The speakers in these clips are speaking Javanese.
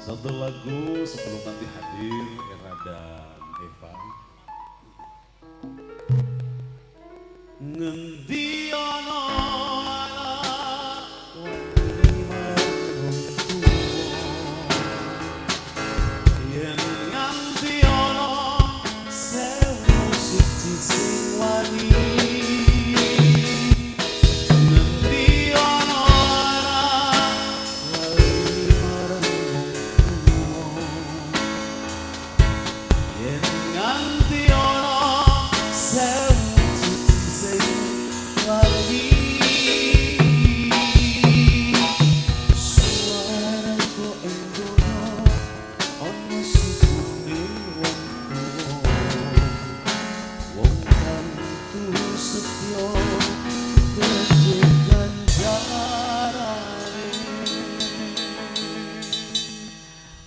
Satu lagu sebelum nanti hadir Era dan Eva. Ngendi ana yen nganti ana sewu siji sing wani.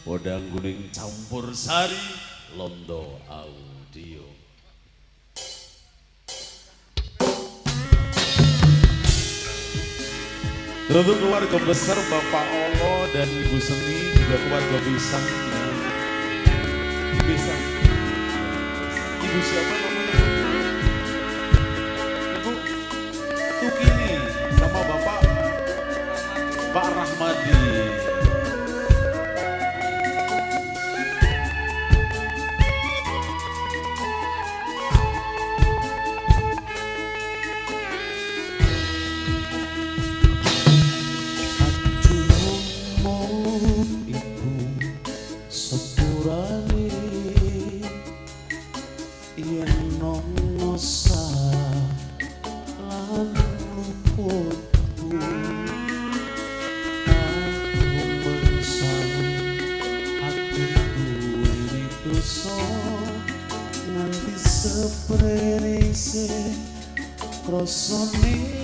Podang Guning campur sari Londo Audio. Untuk keluarga besar Bapak Olo dan Ibu Seni, juga keluarga Bisang dan Bisang. Ibu siapa namanya? Ibu Tukini sama Bapak Pak Rahmadi. Nanti seprese krosone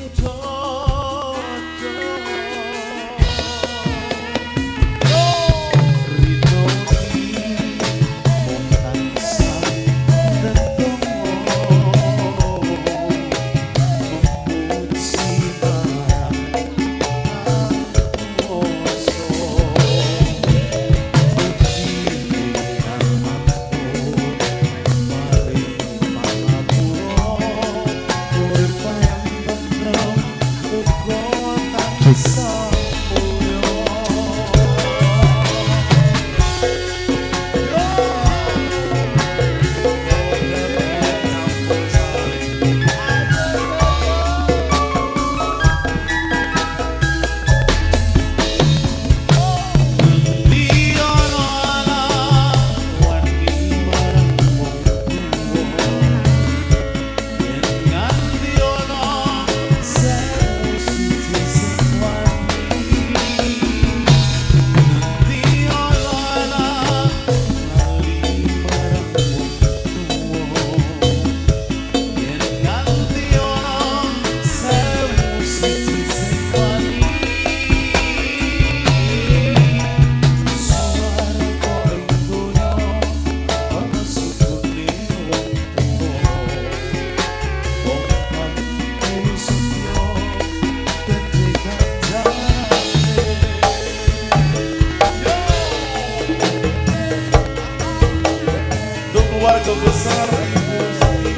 keluarga besar Ibu Seni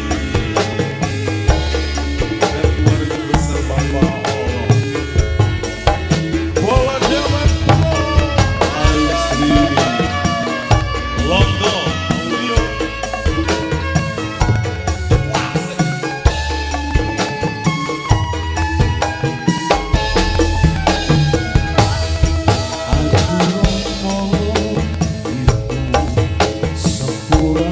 dan keluarga besar Bapak Olo. Bawa jaman Alis Diri Londo Audio. Sepura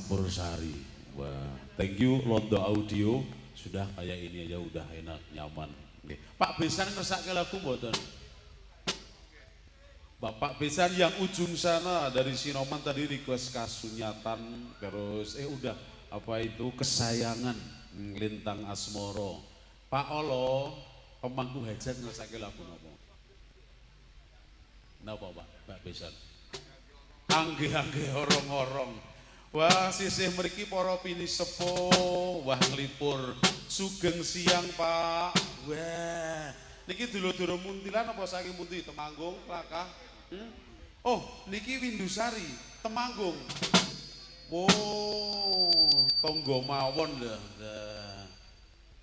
Campursari. Wah, thank you Londo Audio. Sudah kayak ini aja udah enak, nyaman. Oke. Pak Besan ngersake lagu mboten? Bapak Besan yang ujung sana dari Sinoman tadi request kasunyatan terus udah apa itu kesayangan Lintang Asmoro. Pak Olo pemangku hajat ngersake lagu napa? Napa Pak Besan? Angge-angge horong-horong. Wah sisih mriki para pinisepuh, wah nglipur sugeng siang Pak. Wah niki dulur-dulur Muntilan apa saking pundi Temanggung Klakah? Oh niki Windusari Temanggung. Oh tonggo mawon lho.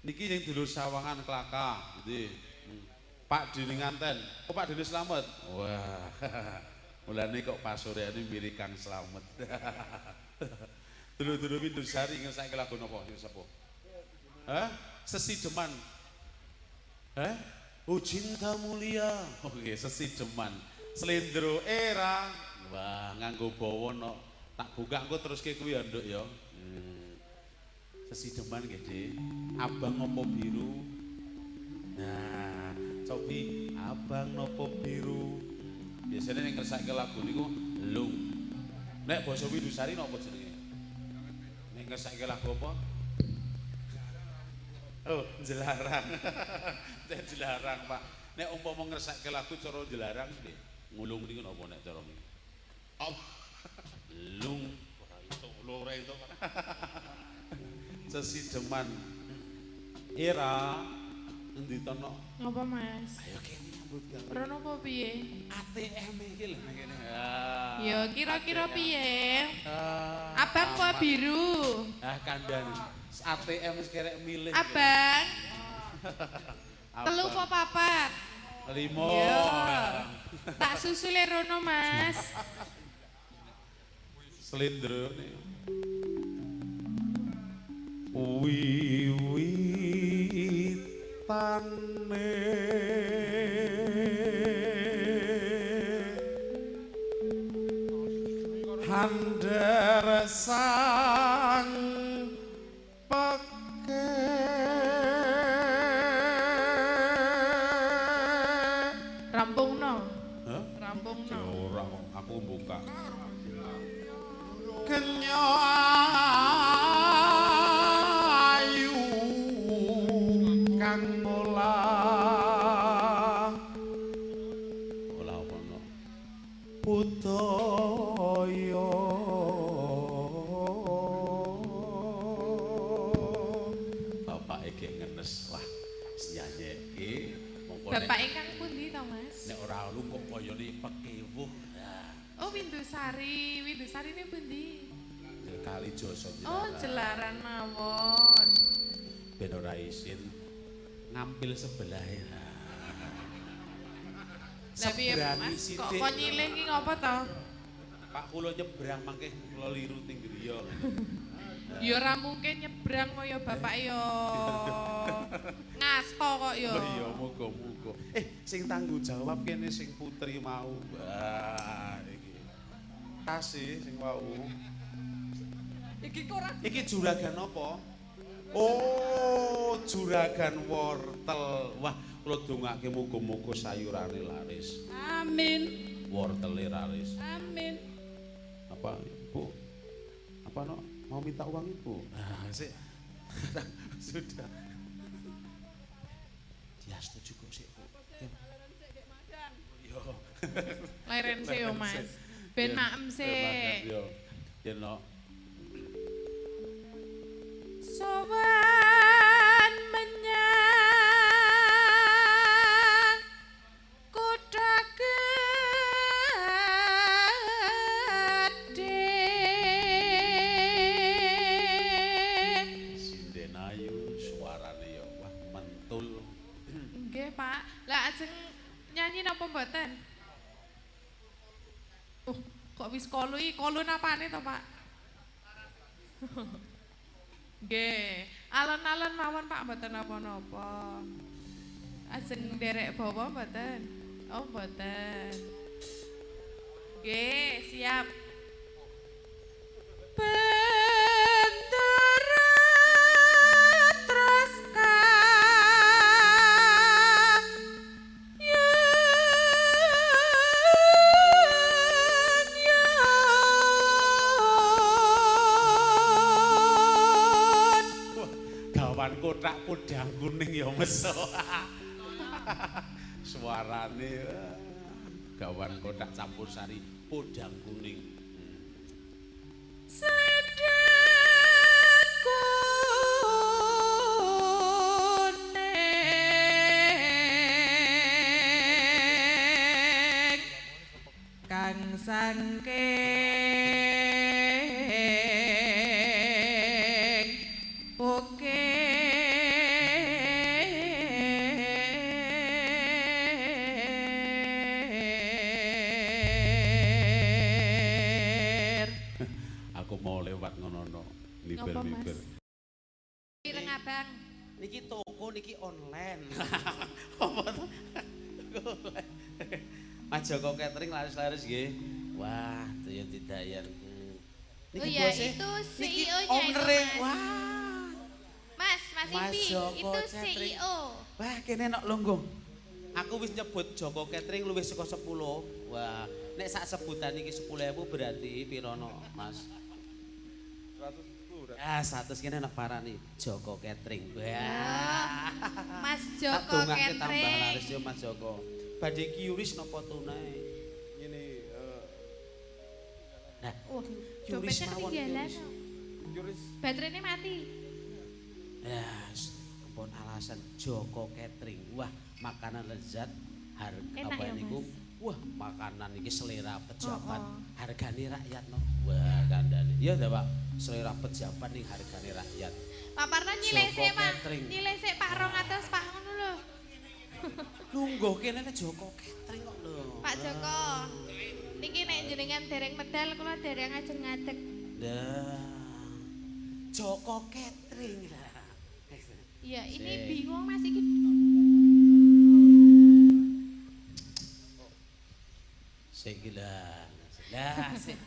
Niki yang dulur Sawangan Klakah nggih. Pak Dini Nganten. Oh Pak Dini Slamet. Wah. Mulane kok Pak Suryani mirip Kang Slamet. Dulu-dulu Windusari ngesake lagu napa sing sepuh? Hah? Sesideman. Hah? Oh cinta mulia. Oke, Sesideman. Slendro era. Wah, nganggo bawana. Tak buka engko teruske kuwi ya, Nduk ya. Sesideman nggih, Dik. Abang nopo biru. Nah, cobi abang nopo biru. Biasanya yang ngersake lagu niku lung. Nek basa Windusari napa jenenge? Nek ngersake lagu apa? Oh, jelarang. Jelarang, Pak. Nek umpama ngersake lagu cara jelarang nggih, ngulung niku napa nek cara niku? Oh. Lung. Ora itu. Sesideman. Era endi to no? Ngapa Mas? Ayo kene nyambut gawe. Rono apa piye? ATM iki lho kene. Ya kira-kira piye? Abang apa biru? Kandhani. ATM wis kerek milih. Abang. Telu apa papat? 5. Ya. Tak susule rono Mas. Slendro nih. Wiwitane handher sang peke Rampungno. Hah? Rampungno. Ora aku buka. Kenya ayu kang mola apa no budaya bapak iki ngenes wah nyanyeke mongko Bapak ingkang pundi to Mas? nek ora lu kok koyone pekewuh. Oh Windusari. Windusari ini pundi? Kali Joso Oh Jelaran mawon. ben ora isin ngampil sebelah ya. Lah piye Mas? Kok nyilih iki ngopo to? Pak kula nyebrang mangke kula liru ting griya. Ya ora mungkin nyebrang kaya bapak ya. Ngasto kok ya. Oh iya muga-muga. Sing tanggung jawab kene sing putri mau. Wah iki. Kasih sing mau. Iki juragan apa? Oh, juragan wortel. Wah, kula dongake muga-muga sayurane laris. Amin. Wortele laris. Amin. Apa, Bu? Apa no? Mau minta uang Ibu? Nah, sih. Sudah. Dia setuju kok sih, Bu. Yo. Leren sih yo Mas. Ben maem sih. Yo. Yen no. Sowan menyang kota gede. Sinden ayu suarane yo wah mentul. Nggih, Pak. Lah ajeng nyanyi napa mboten? Kok wis kolun apane to, Pak? Nggih, alon-alon mawon Pak mboten napa-napa. Ajeng nderek bawa mboten? Oh, mboten. Nggih, siap. gawan kotak podang kuning ya meso. Suarane gawan kotak campursari podang kuning. Kang sangking oke Aku mau lewat ngono-ngono niber-niber. Pireng abang Niki toko niki online. Apa to? Mas Joko Catering laris-laris nggih. Wah, daya didayan. Oh iya, itu CEO-nya itu, Mas. Wah. Mas Mas Impi, Joko itu Catering. CEO. Wah, kene nek lungguh. Aku wis nyebut Joko Catering luwih saka 10. Wah, nek sak sebutan iki 10.000 berarti piro no, Mas? 110. Ah, 100 kene nek parani Joko Catering. Wah. Mas Tak Joko dongake tambah Catering. laris yo Mas Joko. Badhe kiuris napa tunai? Nah, Oh, Yuris dompetnya mawon, ketinggalan. Yuris. Baterainya mati. Ya, ampun alasan Joko Catering. Wah, makanan lezat, harga Enak apa ya, niku? Mas? Wah, makanan iki selera pejabat. Oh, oh. Hargane rakyat no. Wah, kandhane. Iya ta, Pak. Selera pejabat ning hargane rakyat. Pak Parno nyilih Joko sik, Pak. Catering. Nyilih sik Pak 200, Pak ngono lho. Lungguh kene nek Joko Catering kok lho. Pak Joko. Niki nek jenengan dereng medal kula dereng ajeng ngadeg. Dah. Joko Catering lah. Iya, ini Sik. bingung Mas iki. Sik gila. Lah, sik.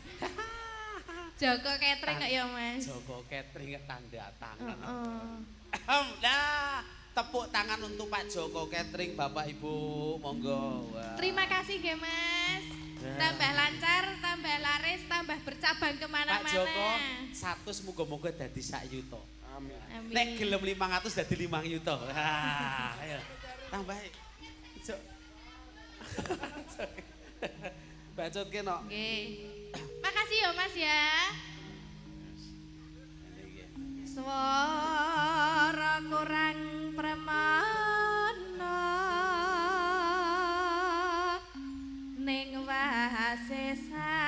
Joko Catering kok ya, Mas. Joko Catering tanda tangan. Heeh. Nah, tepuk tangan untuk Pak Joko Catering, Bapak Ibu, monggo. Wah. Terima kasih nggih, Mas. Nah. Tambah lancar, tambah laris, tambah bercabang Pak kemana-mana. Joko, 100 muga-muga dadi 1 yuta. Amin. Nek gelem 500 dadi 5 yuta. Wah, ayo. Tambah. Jok. Bacot kene. Nggih. Makasih ya, Mas ya. Swara kurang premana ning wasesa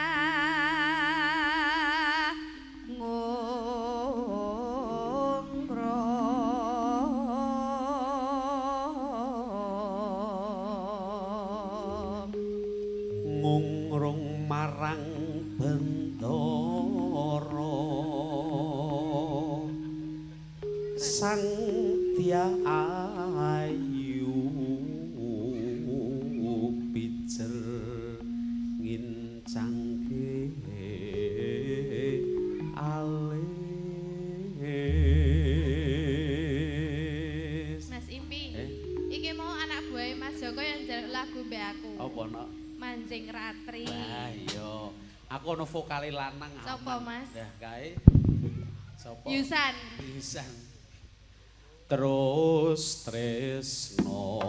ngongkrong Ngungrung marang bendara sang dia ayu pijer ngincangke alis. Mas Impi. Iki mau anak buah Mas Joko yang njaluk lagu mbek aku. Apa no? Mancing Ratri. Wah iya. Aku ono vokale lanang. Sopo, aman. Mas? Dah kae. Sopo? Yusan. Yusan. Terus tresno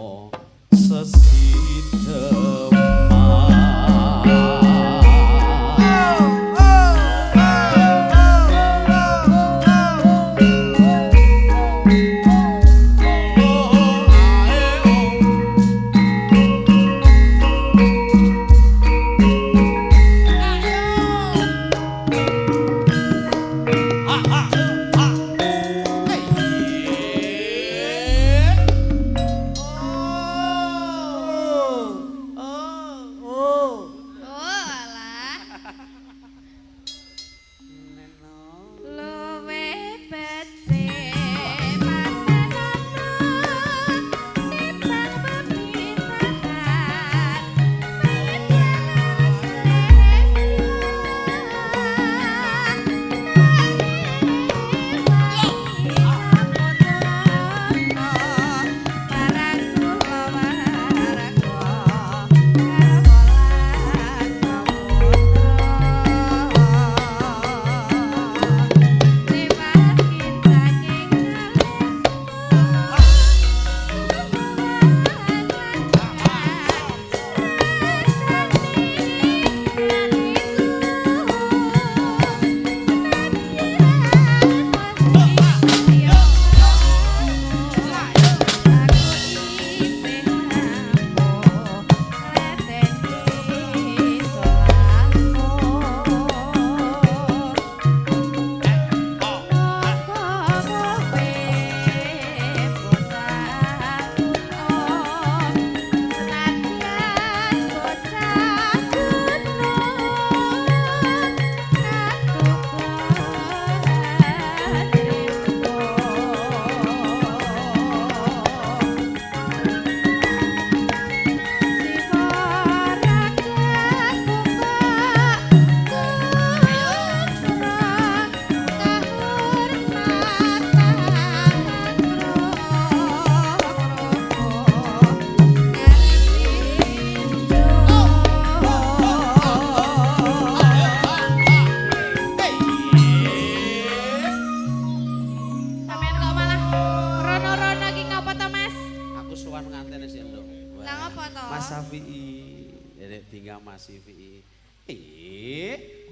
panjenengan Mas Ivi.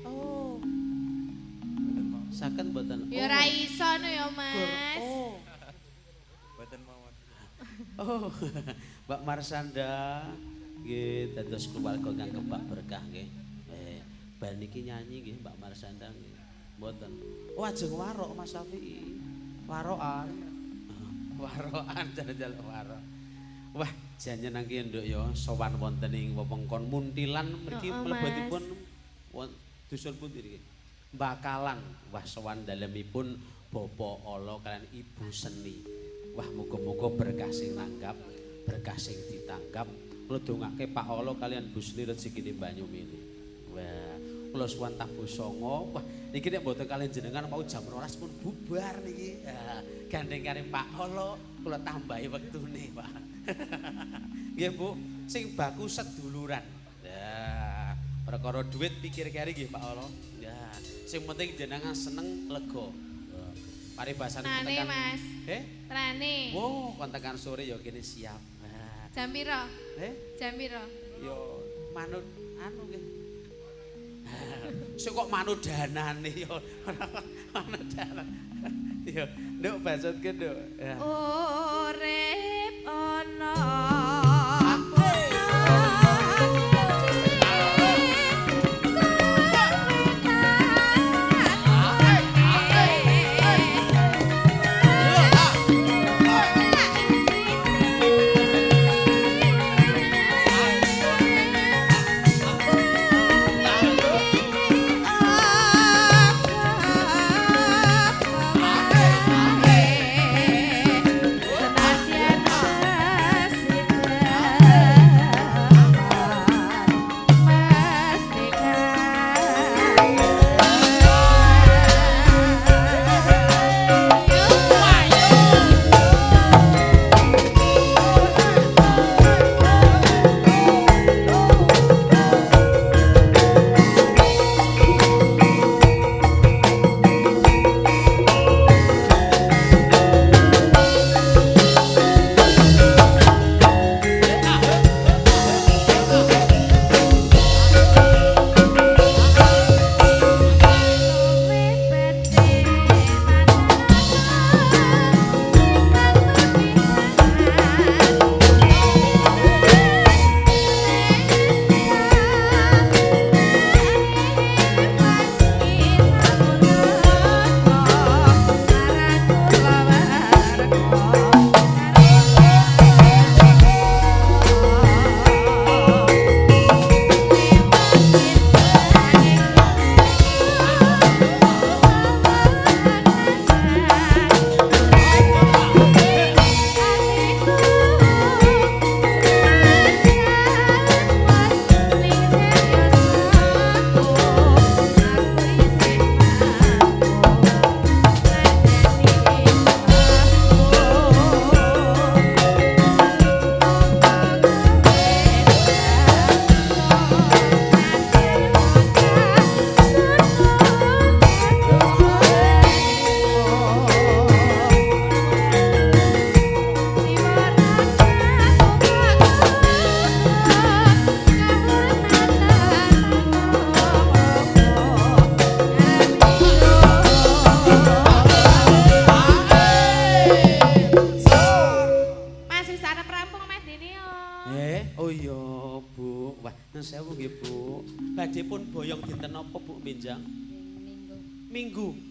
Oh. Saken mboten? Ya ora iso no ya, Mas. Oh. Mboten mawon. Oh. Mbak Marsanda nggih dados keluarga kang kebak berkah nggih. Bal niki nyanyi nggih Mbak Marsanda nggih. Mboten. Oh ajeng warok Mas Safi. Warokan. Warokan jalan-jalan warok. Wah, jan nyenengke nduk ya sowan wonten ing wewengkon Muntilan mriki mlebetipun dusun pundi niki? Bakalan. Wah, sowan dalemipun Bapak Ala kalian Ibu Seni. Wah, muga-muga berkah sing nanggap, berkah sing ditanggap. Kula dongake Pak Ala kalian Bu Seni rezekine banyu mili. Wah, kula suwun tabuh songo. Wah, niki nek mboten kalian jenengan mau jam 12 pun bubar niki. Gandeng karo Pak Ala, kula tambahi wektune, Pak. Nggih, Bu, sing baku seduluran. Ya, perkara duit pikir kari nggih Pak Ala. Ya, sing penting jenengan seneng lega. Paribasan Trane, Mas. Trane. Wo, kon tekan sore ya kene siap. Jam pira? Jam pira? Yo manut anu nggih. Sing kok manut danane yo manut danan. Yo, nduk basutke nduk. Urip ana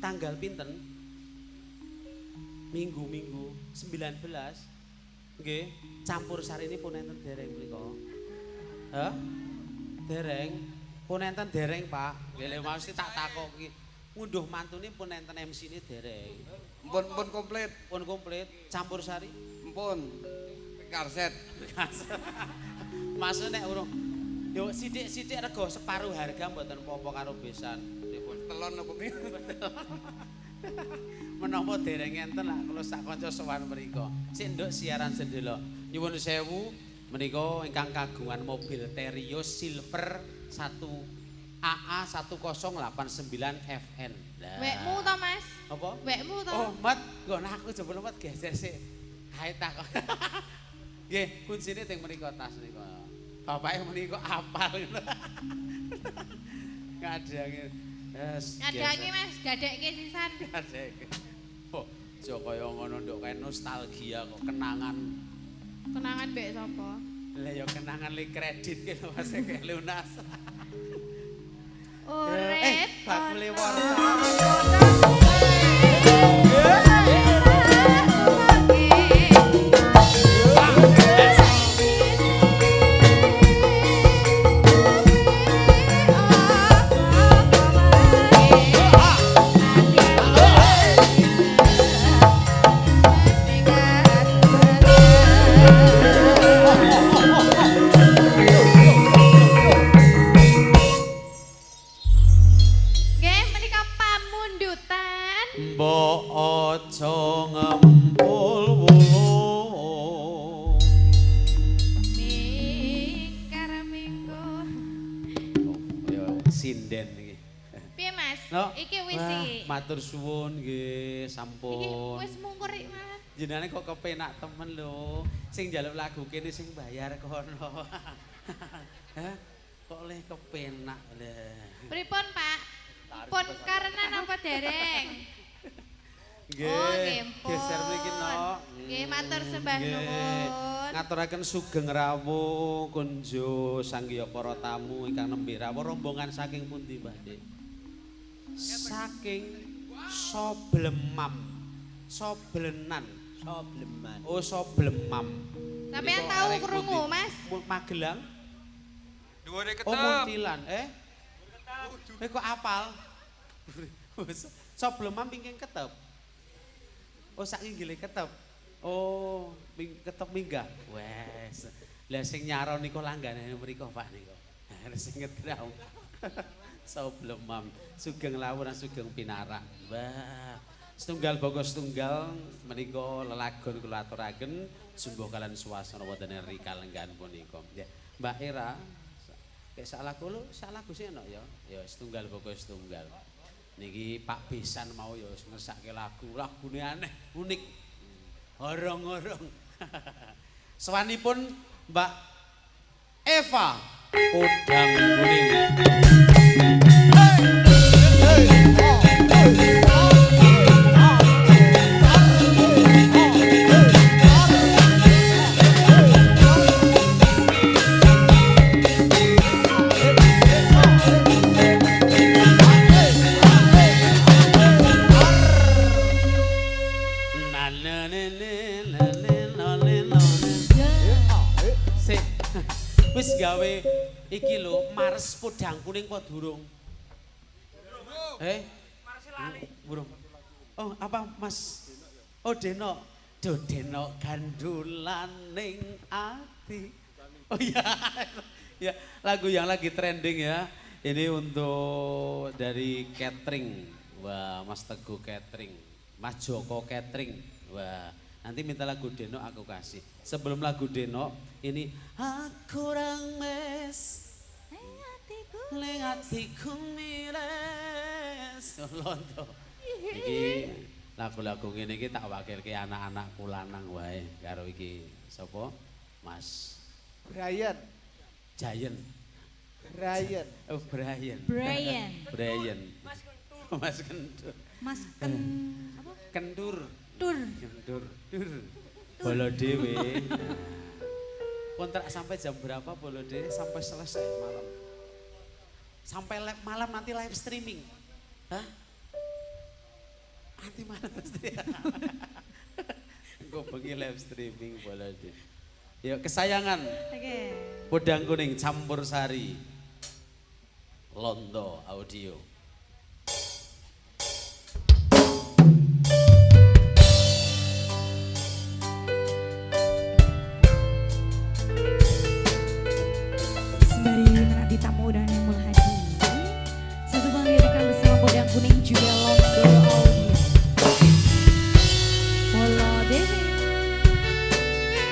tanggal pinten? Minggu 19. Nggih, campur sari ini pun enten dereng mriko. Hah? Dereng? Pun enten dereng, Pak. Nggih, lha mesti tak takoki. Ngunduh mantune pun enten MC-ne dereng. Pun komplit. Pun komplit. Campur sari? Pun. Karset. Maksud nek urung yo sithik-sithik rego separuh harga mboten apa-apa karo besan. Telon apa piye? Menapa dereng enten lak kula sak kanca sowan mriku. Sik nduk siaran sedelo. Nyuwun sewu menika ingkang kagungan mobil Terios Silver 1 AA 1089 FN. Wekmu to, Mas? Apa? Wekmu to? Oh, Mat, nggon aku jebul Mat geser sik. Hae takon. Nggih, kuncine teng mriku tas niku. Bapake muni kok apal ngono. Ngadangi. Ngadangi Mas, gadekke sisan. Gadekke. Oh, aja kaya ngono nduk kae nostalgia kok kenangan. Kenangan mbek sapa? Lah ya kenangan li kredit ki lho Mas kayak lunas. Urip bakule Mbok aja ngempul wulu. Mingkar minggu. Ya sinden iki. Piye Mas? No? Iki wis Wah, iki. matur suwun nggih Iki sampun. wis mungkur iki malah. Jenengan kok kepenak temen lho. Sing njaluk lagu kene sing bayar kono. Hah? Kok oleh kepenak lho. Pripun Pak? Pun karena napa dereng? Nggih. Oh, nggih, pun. Geser mriki no. Nggih, matur sembah nuwun. Ngaturaken sugeng rawuh kunjo sanggiya para tamu ingkang nembe rawuh rombongan saking pundi Mbah Dik? Saking Soblemam. Soblenan. Sobleman. Oh, Soblemam. Sampeyan tahu krungu Mas? Magelang? Dhuwure Oh, Muntilan. Kok apal? Soblemam pingking ketep. Oh, sak inggile ketep. Oh, ketep minggah. Wes. Lah sing nyaron niku langgane mriku Pak niku. Sing ngedraw. Soblemam, sugeng lawuh lan sugeng pinarak. Wah. Setunggal bogo setunggal menika lelagon kula aturaken sungguh kalian suasana wonten rikalenggan punika. Nggih. Mbak Era, kayak sak lagu sih enak ya. Ya setunggal bogo setunggal. Niki Pak Besan mau ya ngersake lagune aneh, unik. Horong-horong. Sawanipun Mbak Eva Podang Kuning. Wis gawe iki lho Mars Podang Kuning apa durung? Mars lali. Burung. Oh, apa Mas? Oh, Deno. Do Deno gandulaning ati. Oh iya. Ya, lagu yang lagi trending ya. Ini untuk dari catering. Wah, Mas Teguh catering. Mas Joko catering. Wah, nanti minta lagu Deno aku kasih. Sebelum lagu Deno, ini aku rangmes ning atiku mires. Londo. Iki lagu-lagu ngene iki tak wakilke anak-anakku lanang wae karo iki sapa? Mas Brian. Giant. Brian. Oh, Brian. Brian. Brian. Mas Kentur. Mas Kentur. Mas apa? Kentur. Tur. Kentur. Tur. Bolo dhewe. Kontrak sampai jam berapa Bolo dhewe? Sampai selesai malam. Sampai malam nanti live streaming. Hah? Nanti malam pasti. Gue bengi live streaming Bolo dhewe. Yuk kesayangan. Oke. Podang Kuning campur sari. Londo audio. Sembari menanti tamu dan yang menghadiri, satu menghadirkan bersama Podang Kuning juga Londo Audio. Polo Dewi. Iya.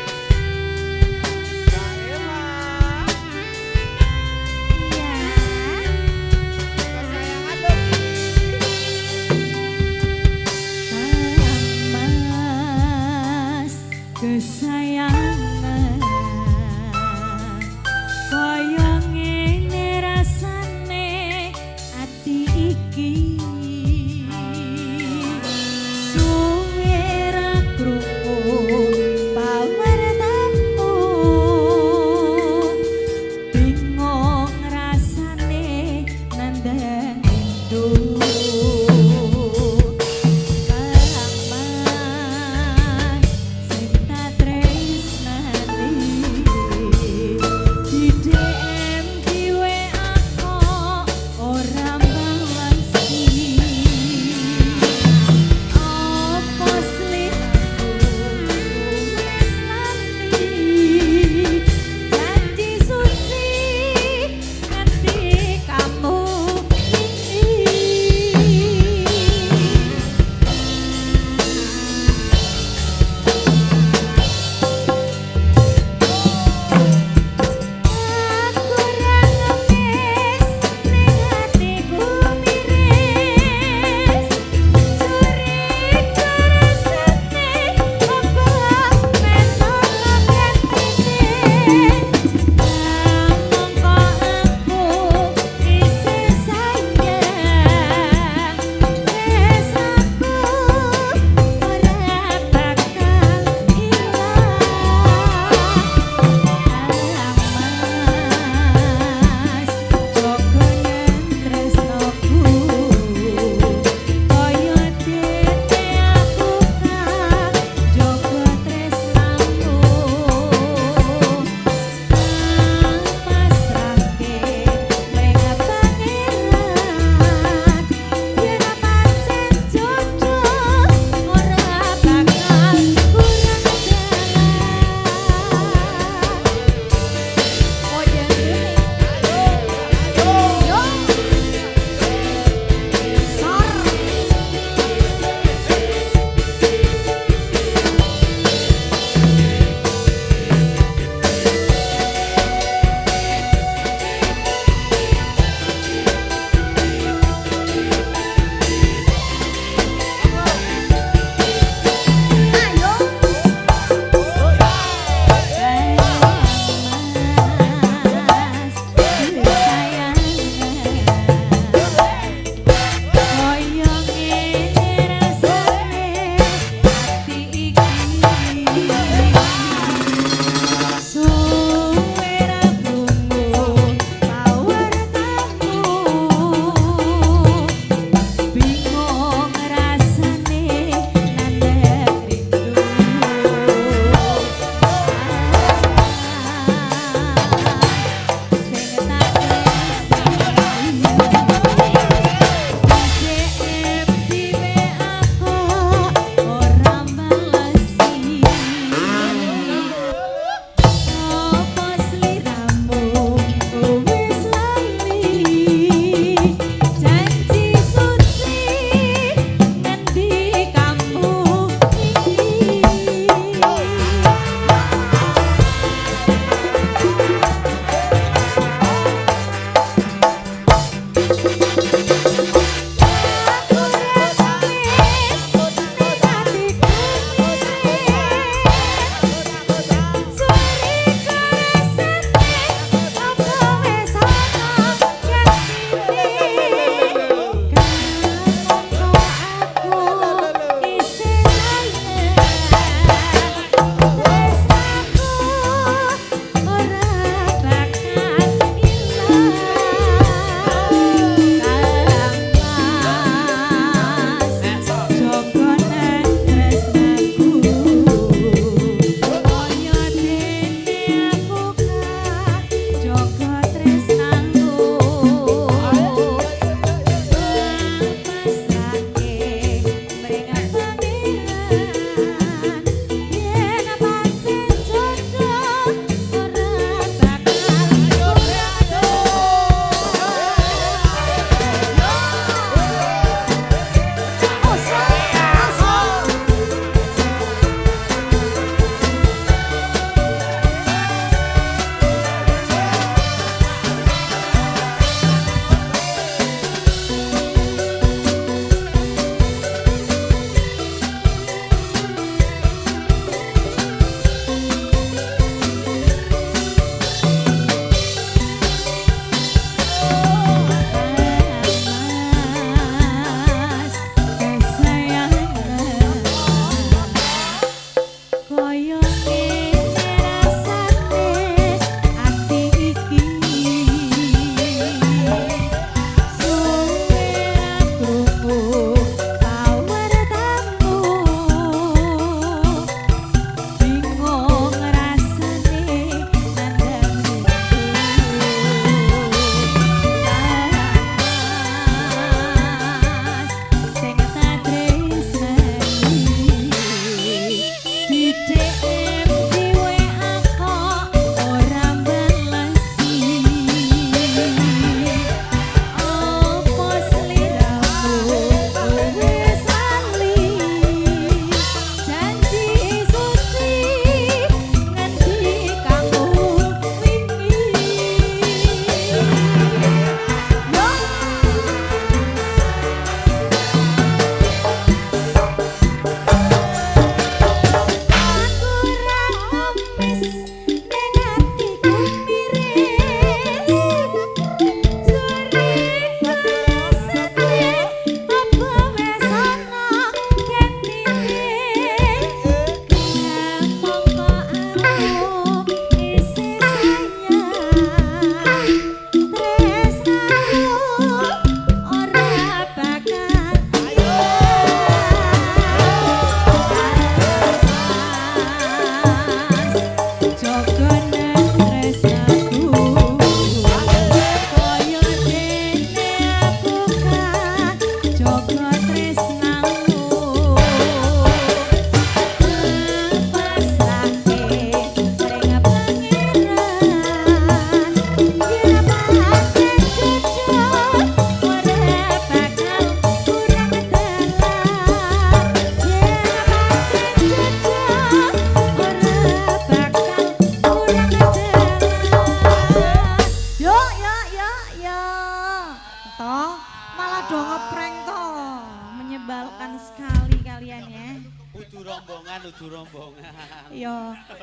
sampean ya. Udu rombongan, udu rombongan. Yo,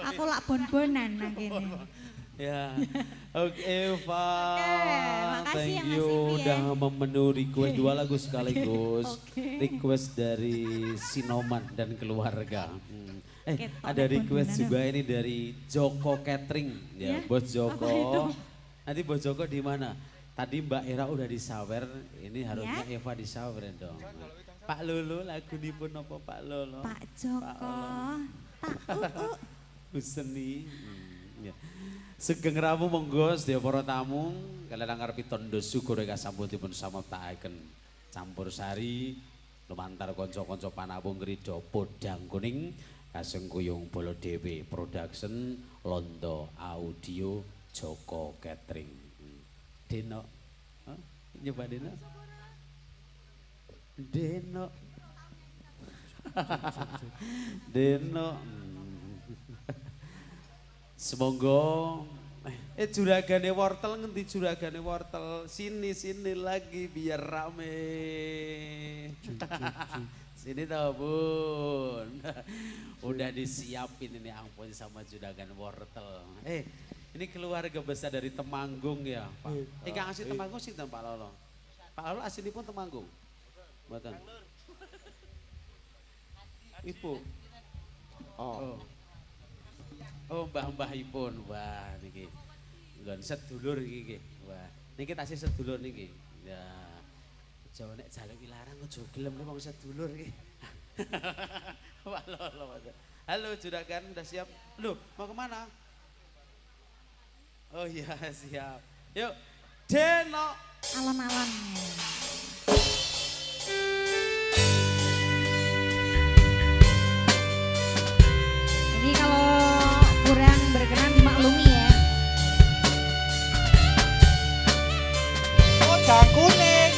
aku lak bon-bonan nang kene. Ya, oke Eva, makasih thank ya, Mas you Ipi ya. udah memenuhi request 2 lagu sekaligus. Oke. Request dari Sinoman dan keluarga. Oke, Ada tok request bon-bonan juga ini dari Joko Catering, ya, Ya, Bos apa itu? Joko. Nanti Bos Joko di mana? Tadi Mbak Era udah disawer, ini harusnya Ya. Eva disawer dong. Pak Lolo, lagu pun apa Pak Lolo? Pak Joko. Tak Huseni. Ya. Sugeng ramu monggo sedaya para tamu kalian ngarepi tondo syukur ing sambutipun samaptakaken campur sari lumantar kanca-kanca panabung krida podang kuning kaseng kuyung bolo dhewe production Londo Audio Joko Catering. Deno. Hah? Nyoba Deno. Deno. Deno. Semoga juragane wortel ngendi juragane wortel sini lagi biar rame. Sini tau Bun. Udah disiapin ini ampun sama juragan wortel. Ini keluarga besar dari Temanggung ya Pak. Kang asli Temanggung sih Pak Lolo. Pak Lolo asli pun Temanggung. Mboten. Ibu. Oh mbah-mbahipun, wah niki. Nggon sedulur iki nggih. Wah, niki tasih sedulur niki. Ya. Jawa nek jaluk larang aja gelem nek wong sedulur iki. Wah lolo. Halo juragan, udah siap? Loh, mau kemana? Oh iya, siap. Yuk, Deno. alon-alon. Ini kalau kurang berkenan dimaklumi ya. Podang kuning.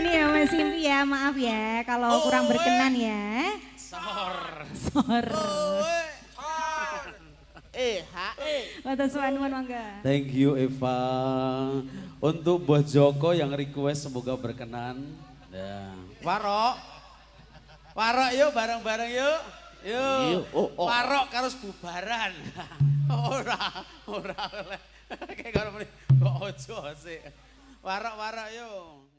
ini ya Mas Simpi ya, maaf ya kalau kurang berkenan ya. Sor. Sor. Batas suanuan mangga. Thank you Eva. Untuk Mbah Joko yang request semoga berkenan. Ya. Warok. Warok yuk bareng-bareng yuk. Yuk. Warok harus bubaran. Ora oleh. Kayak karo kok ojo sih. Warok yuk.